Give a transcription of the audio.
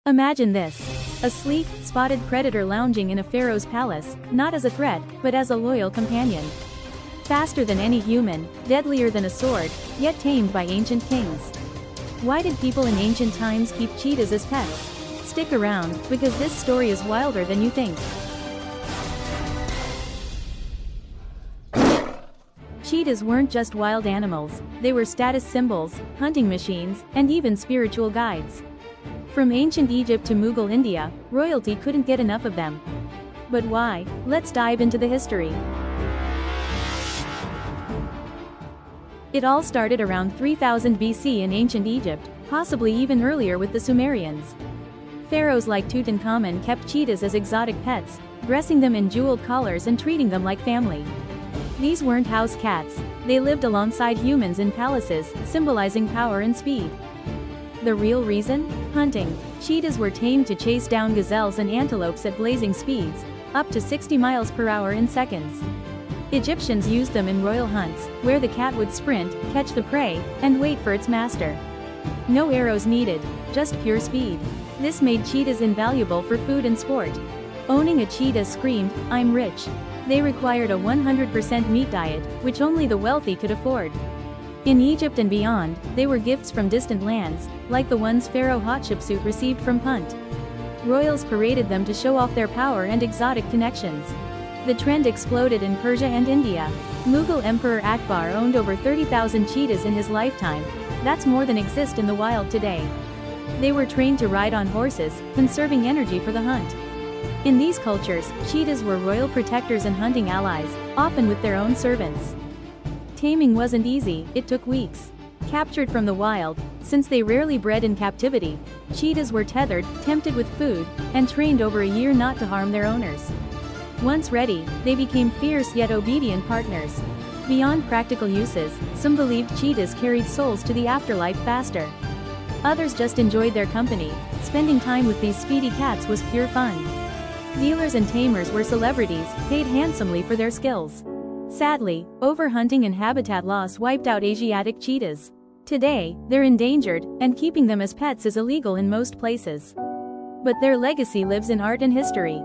Imagine this. A sleek, spotted predator lounging in a pharaoh's palace, not as a threat, but as a loyal companion. Faster than any human, deadlier than a sword, yet tamed by ancient kings. Why did people in ancient times keep cheetahs as pets? Stick around, because this story is wilder than you think. Cheetahs weren't just wild animals, they were status symbols, hunting machines, and even spiritual guides. From ancient Egypt to Mughal India, royalty couldn't get enough of them. But why? Let's dive into the history. It all started around 3000 BC in ancient Egypt, possibly even earlier with the Sumerians. Pharaohs like Tutankhamun kept cheetahs as exotic pets, dressing them in jeweled collars and treating them like family. These weren't house cats, they lived alongside humans in palaces, symbolizing power and speed. The real reason? Hunting. Cheetahs were tamed to chase down gazelles and antelopes at blazing speeds, up to 60 miles per hour in seconds. Egyptians used them in royal hunts, where the cat would sprint, catch the prey, and wait for its master. No arrows needed, just pure speed. This made cheetahs invaluable for food and sport. Owning a cheetah screamed, "I'm rich." They required a 100% meat diet, which only the wealthy could afford. In Egypt and beyond, they were gifts from distant lands, like the ones Pharaoh Hatshepsut received from Punt. Royals paraded them to show off their power and exotic connections. The trend exploded in Persia and India. Mughal Emperor Akbar owned over 30,000 cheetahs in his lifetime. That's more than exist in the wild today. They were trained to ride on horses, conserving energy for the hunt. In these cultures, cheetahs were royal protectors and hunting allies, often with their own servants. Taming wasn't easy, it took weeks. Captured from the wild, since they rarely bred in captivity, cheetahs were tethered, tempted with food, and trained over a year not to harm their owners. Once ready, they became fierce yet obedient partners. Beyond practical uses, some believed cheetahs carried souls to the afterlife faster. Others just enjoyed their company. Spending time with these speedy cats was pure fun. Dealers and tamers were celebrities, paid handsomely for their skills. Sadly, overhunting and habitat loss wiped out Asiatic cheetahs. Today, they're endangered, and keeping them as pets is illegal in most places. But their legacy lives in art and history.